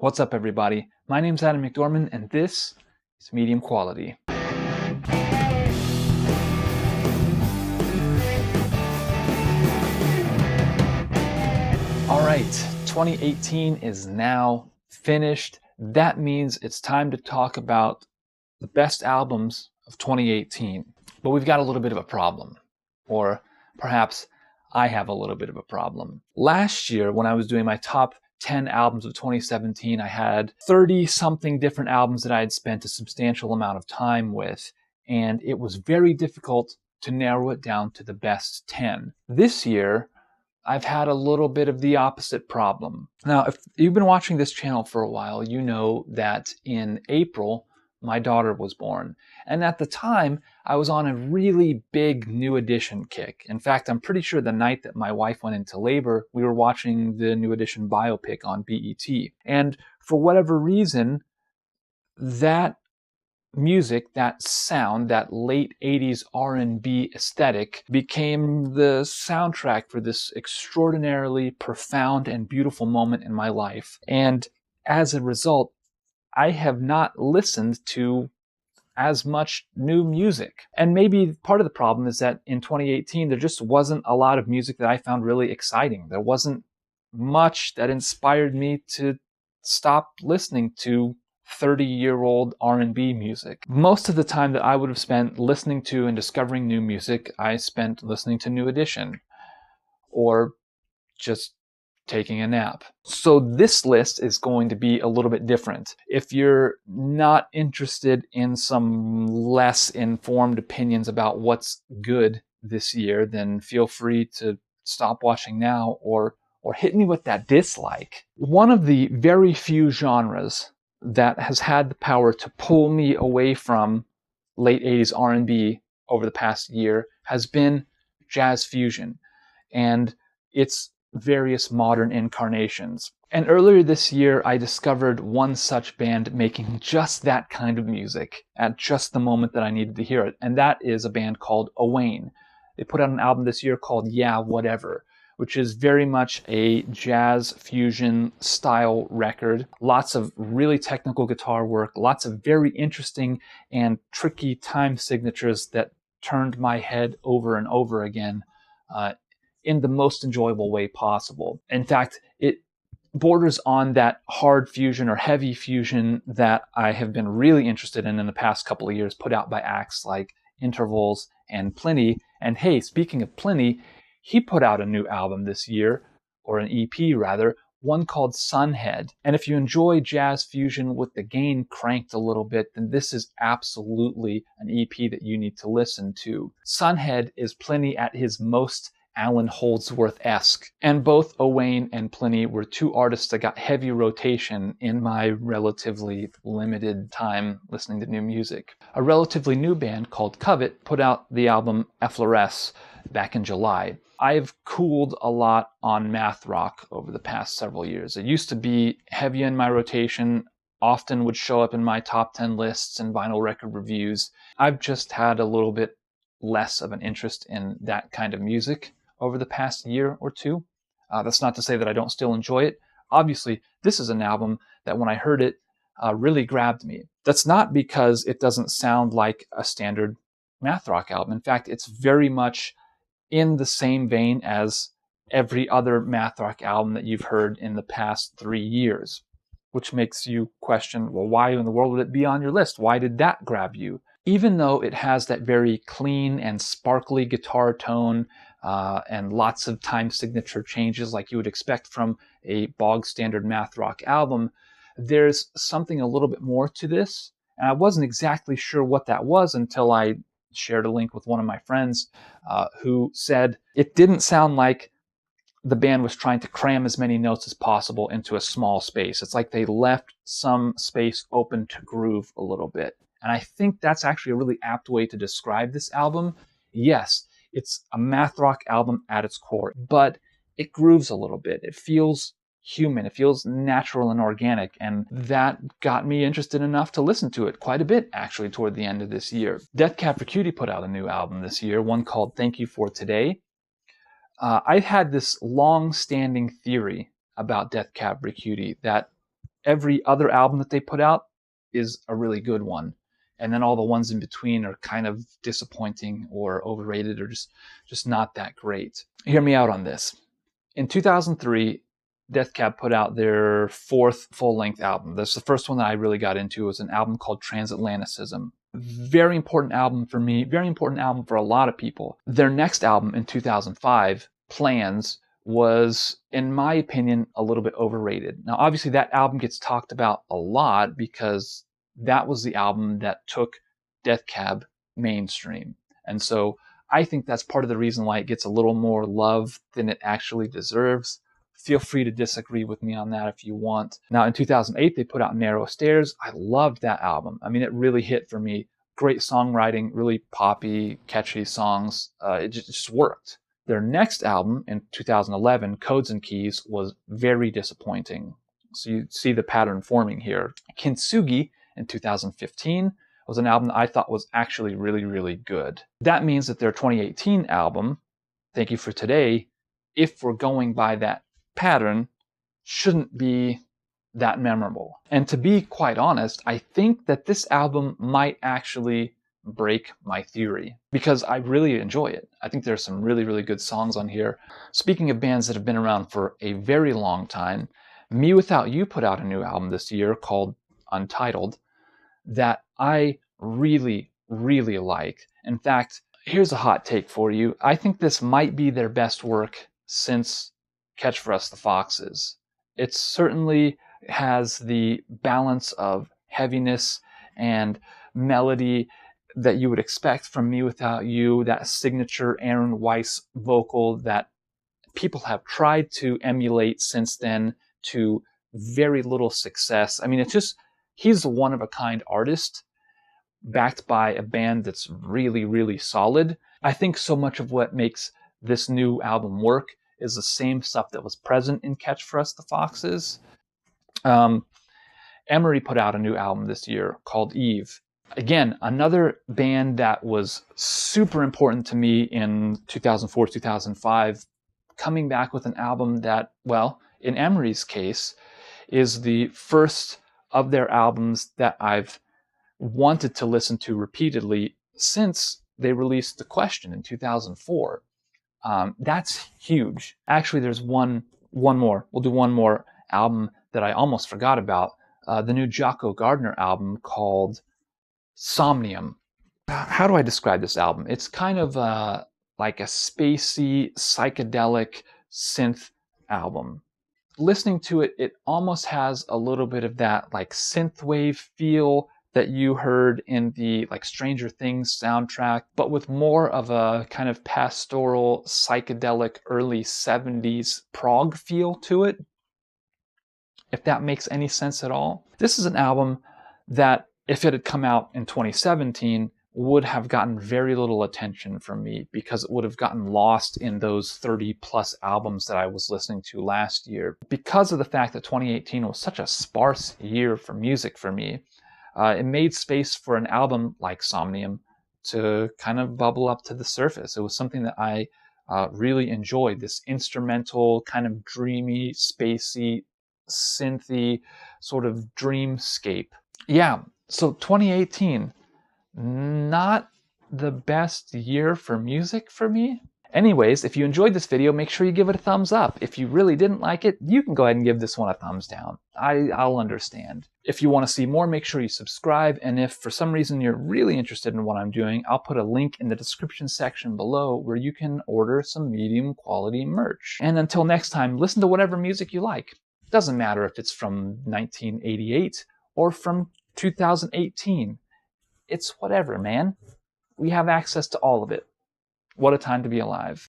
What's up, everybody? My name's Adam McDormand, and this is Medium Quality. All right, 2018 is now finished. That means it's time to talk about the best albums of 2018. But we've got a little bit of a problem, or perhaps I have a little bit of a problem. Last year, when I was doing my top 10 albums of 2017, I had 30-something different albums that I had spent a substantial amount of time with, and it was very difficult to narrow it down to the best 10. This year, I've had a little bit of the opposite problem. Now, if you've been watching this channel for a while, you know that in April, my daughter was born. And at the time, I was on a really big New Edition kick. In fact, I'm pretty sure the night that my wife went into labor, we were watching the New Edition biopic on BET. And for whatever reason, that music, that sound, that late 80s R&B aesthetic became the soundtrack for this extraordinarily profound and beautiful moment in my life. And as a result, I have not listened to as much new music. And maybe part of the problem is that in 2018, there just wasn't a lot of music that I found really exciting. There wasn't much that inspired me to stop listening to 30-year-old R&B music. Most of the time that I would have spent listening to and discovering new music, I spent listening to New Edition or just taking a nap. So this list is going to be a little bit different. If you're not interested in some less informed opinions about what's good this year, then feel free to stop watching now or hit me with that dislike. One of the very few genres that has had the power to pull me away from late 80s R&B over the past year has been jazz fusion and its various modern incarnations. And earlier this year, I discovered one such band making just that kind of music at just the moment that I needed to hear it, and that is a band called Owain. They put out an album this year called Yeah, Whatever, which is very much a jazz fusion style record. Lots of really technical guitar work, lots of very interesting and tricky time signatures that turned my head over and over again in the most enjoyable way possible. In fact, it borders on that hard fusion or heavy fusion that I have been really interested in the past couple of years, put out by acts like Intervals and Pliny. And hey, speaking of Pliny, he put out a new album this year, or an EP rather, one called Sunhead. And if you enjoy jazz fusion with the gain cranked a little bit, then this is absolutely an EP that you need to listen to. Sunhead is Pliny at his most Allen Holdsworth-esque. And both Owain and Pliny were two artists that got heavy rotation in my relatively limited time listening to new music. A relatively new band called Covet put out the album Effloresce back in July. I've cooled a lot on math rock over the past several years. It used to be heavy in my rotation, often would show up in my top 10 lists and vinyl record reviews. I've just had a little bit less of an interest in that kind of music over the past year or two. That's not to say that I don't still enjoy it. Obviously, this is an album that when I heard it, really grabbed me. That's not because it doesn't sound like a standard math rock album. In fact, it's very much in the same vein as every other math rock album that you've heard in the past 3 years, which makes you question, well, why in the world would it be on your list? Why did that grab you? Even though it has that very clean and sparkly guitar tone and lots of time signature changes like you would expect from a bog standard math rock album, there's something a little bit more to this. And I wasn't exactly sure what that was until I shared a link with one of my friends who said it didn't sound like the band was trying to cram as many notes as possible into a small space. It's like they left some space open to groove a little bit. And I think that's actually a really apt way to describe this album. Yes, it's a math rock album at its core, but it grooves a little bit. It feels human. It feels natural and organic. And that got me interested enough to listen to it quite a bit, actually, toward the end of this year. Death Cab for Cutie put out a new album this year, one called Thank You for Today. I've had this long-standing theory about Death Cab for Cutie that every other album that they put out is a really good one. And then all the ones in between are kind of disappointing or overrated or just not that great. Hear me out on this. In 2003, Death Cab put out their fourth full-length album. That's the first one that I really got into. It was an album called Transatlanticism. Very important album for me, very important album for a lot of people. Their next album in 2005, Plans, was, in my opinion, a little bit overrated. Now, obviously, that album gets talked about a lot because that was the album that took Death Cab mainstream. And so I think that's part of the reason why it gets a little more love than it actually deserves. Feel free to disagree with me on that if you want. Now, in 2008, they put out Narrow Stairs. I loved that album. I mean, it really hit for me. Great songwriting, really poppy, catchy songs. It just worked. Their next album in 2011, Codes and Keys, was very disappointing. So you see the pattern forming here. Kintsugi in 2015 was an album that I thought was actually really, really good. That means that their 2018 album, Thank You for Today, if we're going by that pattern, shouldn't be that memorable. And to be quite honest, I think that this album might actually break my theory because I really enjoy it. I think there's some really, really good songs on here. Speaking of bands that have been around for a very long time, Me Without You put out a new album this year called Untitled that I really, really like. In fact, here's a hot take for you. I think this might be their best work since Catch for Us the Foxes. It certainly has the balance of heaviness and melody that you would expect from Me Without You, that signature Aaron Weiss vocal that people have tried to emulate since then to very little success. I mean, it's just, he's a one-of-a-kind artist backed by a band that's really, really solid. I think so much of what makes this new album work is the same stuff that was present in Catch for Us the Foxes. Emery put out a new album this year called Eve. Again, another band that was super important to me in 2004, 2005, coming back with an album that, well, in Emery's case, is the first of their albums that I've wanted to listen to repeatedly since they released The Question in 2004. That's huge. Actually, there's one more. We'll do one more album that I almost forgot about. The new Jocko Gardner album called Somnium. How do I describe this album? It's kind of like a spacey, psychedelic synth album. Listening to it, it almost has a little bit of that like synthwave feel that you heard in the like Stranger Things soundtrack, but with more of a kind of pastoral, psychedelic, early 70s prog feel to it, if that makes any sense at all. This is an album that, if it had come out in 2017, would have gotten very little attention from me because it would have gotten lost in those 30 plus albums that I was listening to last year. Because of the fact that 2018 was such a sparse year for music for me, it made space for an album like Somnium to kind of bubble up to the surface. It was something that I really enjoyed, this instrumental, kind of dreamy, spacey, synthy sort of dreamscape. Yeah, so 2018, not the best year for music for me. Anyways, if you enjoyed this video, make sure you give it a thumbs up. If you really didn't like it, you can go ahead and give this one a thumbs down. I'll understand. If you want to see more, make sure you subscribe. And if for some reason you're really interested in what I'm doing, I'll put a link in the description section below where you can order some medium quality merch. And until next time, listen to whatever music you like. Doesn't matter if it's from 1988 or from 2018. It's whatever, man. We have access to all of it. What a time to be alive.